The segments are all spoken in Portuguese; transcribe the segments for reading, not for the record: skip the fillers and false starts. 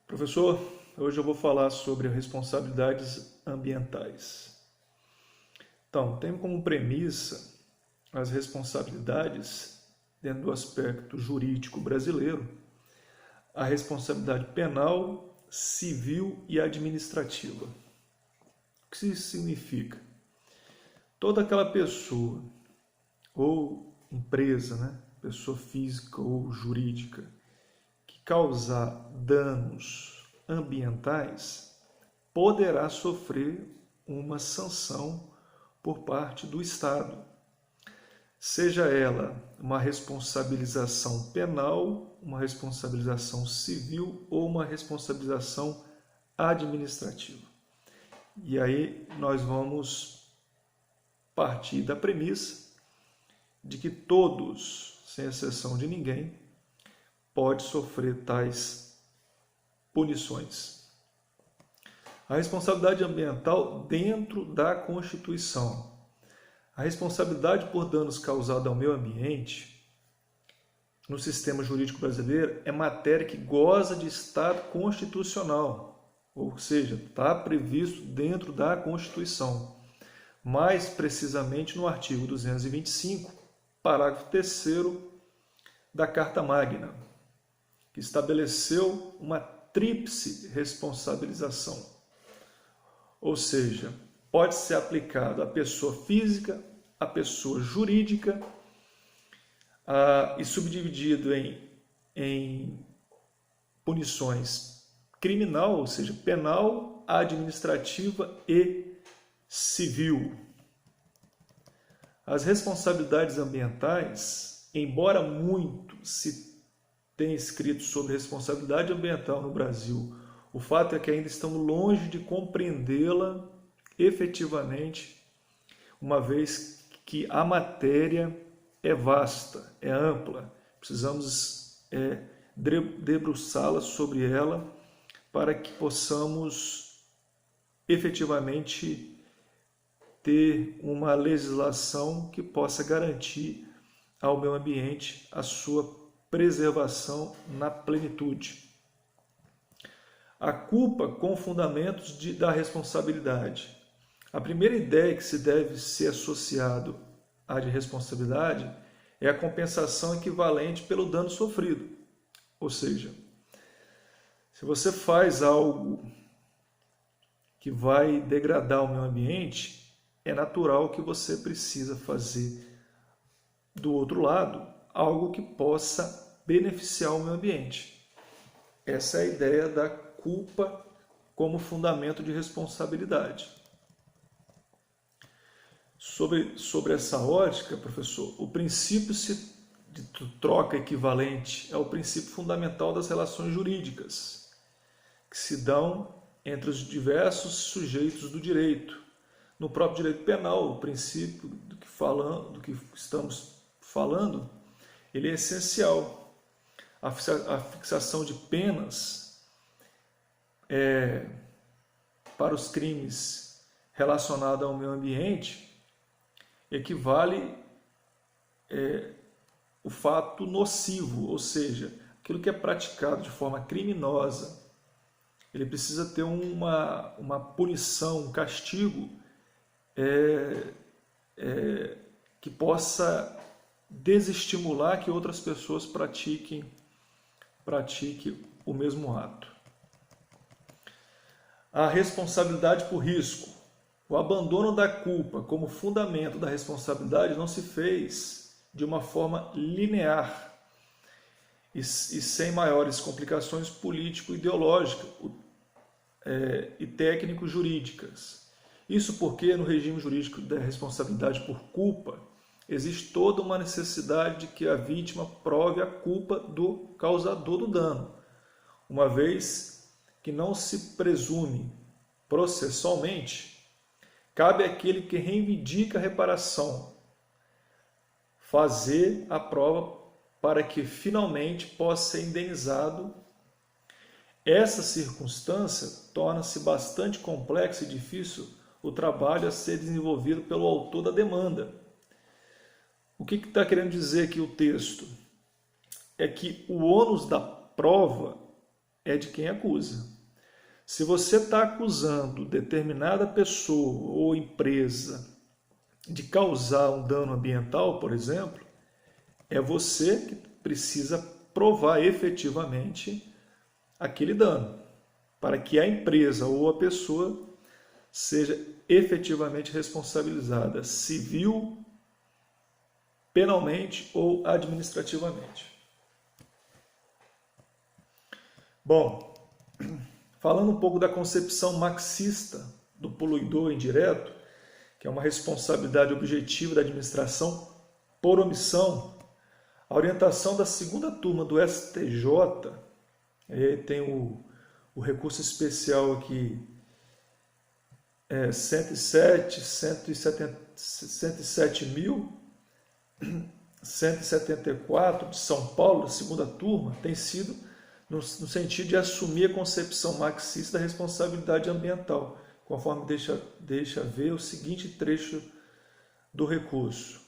Professor, hoje eu vou falar sobre responsabilidades ambientais. Então, tenho como premissa as responsabilidades dentro do aspecto jurídico brasileiro, a responsabilidade penal, civil e administrativa. O que isso significa? Toda aquela pessoa ou empresa, pessoa física ou jurídica, que causar danos ambientais poderá sofrer uma sanção por parte do Estado, seja ela uma responsabilização penal, uma responsabilização civil ou uma responsabilização administrativa. E aí nós vamos partir da premissa de que todos, sem exceção de ninguém, pode sofrer tais punições. A responsabilidade ambiental dentro da Constituição. A responsabilidade por danos causados ao meio ambiente no sistema jurídico brasileiro é matéria que goza de estado constitucional, ou seja, está previsto dentro da Constituição. Mais precisamente no artigo 225, parágrafo 3º da Carta Magna, que estabeleceu uma tríplice responsabilização. Ou seja, pode ser aplicado à pessoa física, à pessoa jurídica, e subdividido em punições criminal, ou seja, penal, administrativa e civil. As responsabilidades ambientais, embora muito se tenha escrito sobre responsabilidade ambiental no Brasil, o fato é que ainda estamos longe de compreendê-la efetivamente, uma vez que a matéria é vasta, é ampla. Precisamos debruçá-la sobre ela para que possamos efetivamente ter uma legislação que possa garantir ao meio ambiente a sua preservação na plenitude. A culpa com fundamentos da responsabilidade. A primeira ideia que se deve ser associado à de responsabilidade é a compensação equivalente pelo dano sofrido. Ou seja, se você faz algo que vai degradar o meio ambiente, é natural que você precisa fazer do outro lado algo que possa beneficiar o meio ambiente. Essa é a ideia da culpa como fundamento de responsabilidade. Sobre essa ótica, professor, o princípio de troca equivalente é o princípio fundamental das relações jurídicas, que se dão entre os diversos sujeitos do direito. No próprio direito penal, o princípio do que estamos falando, ele é essencial. A fixação de penas para os crimes relacionados ao meio ambiente equivale o fato nocivo, ou seja, aquilo que é praticado de forma criminosa, ele precisa ter uma punição, um castigo que possa desestimular que outras pessoas pratiquem o mesmo ato. A responsabilidade por risco. O abandono da culpa como fundamento da responsabilidade não se fez de uma forma linear e sem maiores complicações político-ideológicas e técnico-jurídicas. Isso porque no regime jurídico da responsabilidade por culpa existe toda uma necessidade de que a vítima prove a culpa do causador do dano, uma vez que não se presume processualmente, cabe àquele que reivindica a reparação fazer a prova para que finalmente possa ser indenizado. Essa circunstância torna-se bastante complexa e difícil o trabalho a ser desenvolvido pelo autor da demanda. O que está querendo dizer aqui o texto? É que o ônus da prova é de quem acusa. Se você está acusando determinada pessoa ou empresa de causar um dano ambiental, por exemplo, é você que precisa provar efetivamente aquele dano, para que a empresa ou a pessoa seja efetivamente responsabilizada civil, penalmente ou administrativamente. Bom, falando um pouco da concepção marxista do poluidor indireto, que é uma responsabilidade objetiva da administração por omissão, a orientação da segunda turma do STJ, tem o recurso especial aqui, 107.174 de São Paulo, da segunda turma, tem sido no sentido de assumir a concepção marxista da responsabilidade ambiental, conforme deixa ver o seguinte trecho do recurso.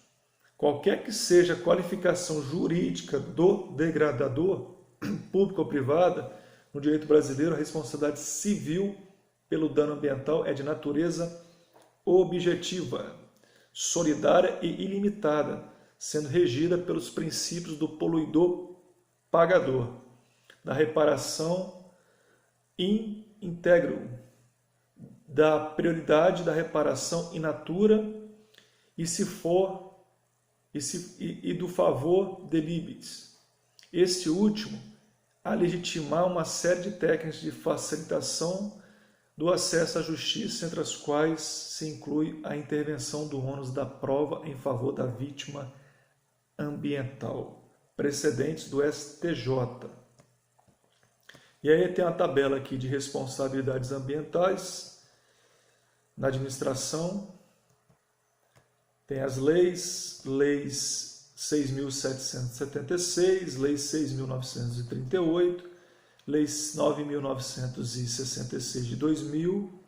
Qualquer que seja a qualificação jurídica do degradador, pública ou privada, no direito brasileiro, a responsabilidade civil pelo dano ambiental é de natureza objetiva, solidária e ilimitada, sendo regida pelos princípios do poluidor pagador, da reparação íntegro, da prioridade da reparação in natura e do favor de libitis. Este último a legitimar uma série de técnicas de facilitação do acesso à justiça, entre as quais se inclui a intervenção do ônus da prova em favor da vítima ambiental. Precedentes do STJ. E aí tem a tabela aqui de responsabilidades ambientais na administração. Tem as leis 6.776, Lei 6.938, Lei 9.966 de 2000,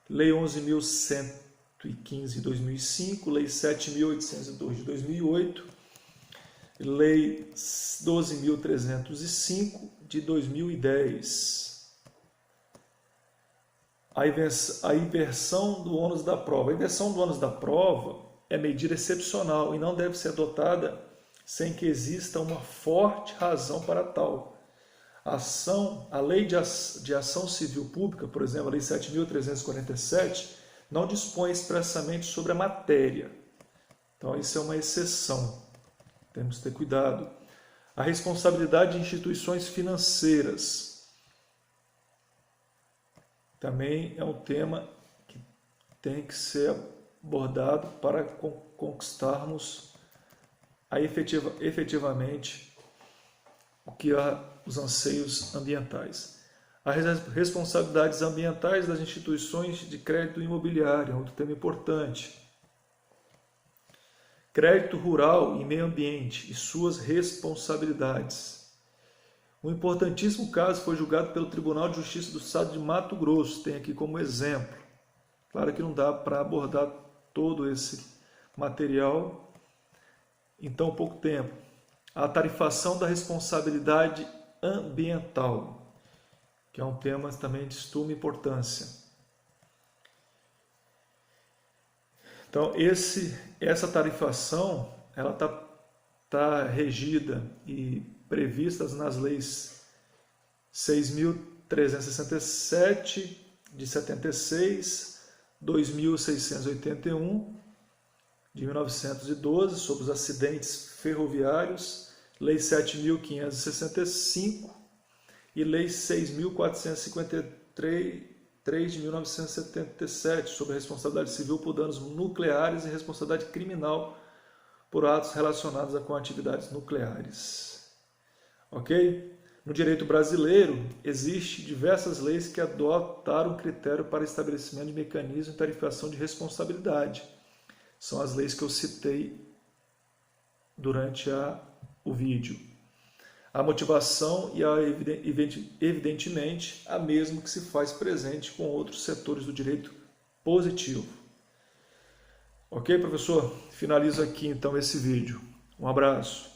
Lei 11.115 de 2005, Lei 7.802 de 2008, Lei 12.305 de 2010. A inversão do ônus da prova. A inversão do ônus da prova é medida excepcional e não deve ser adotada sem que exista uma forte razão para tal. A lei de ação civil pública, por exemplo, a Lei 7.347, não dispõe expressamente sobre a matéria. Então, isso é uma exceção. Temos que ter cuidado. A responsabilidade de instituições financeiras também é um tema que tem que ser abordado para conquistarmos efetivamente o que os anseios ambientais. As responsabilidades ambientais das instituições de crédito imobiliário, outro tema importante. Crédito rural e meio ambiente e suas responsabilidades. Um importantíssimo caso foi julgado pelo Tribunal de Justiça do Estado de Mato Grosso, tem aqui como exemplo. Claro que não dá para abordar todo esse material em tão pouco tempo. A tarifação da responsabilidade ambiental, que é um tema também de suma importância. Então, essa tarifação ela tá regida e previstas nas leis 6.367 de 76, 2.681 de 1912 sobre os acidentes ferroviários, Lei 7.565 e Lei 6.453 de 1977 sobre a responsabilidade civil por danos nucleares e responsabilidade criminal por atos relacionados com atividades nucleares. Ok? No direito brasileiro, existem diversas leis que adotaram critério para estabelecimento de mecanismo de tarifação de responsabilidade. São as leis que eu citei durante o vídeo. A motivação evidentemente, a mesma que se faz presente com outros setores do direito positivo. Ok, professor? Finalizo aqui então esse vídeo. Um abraço.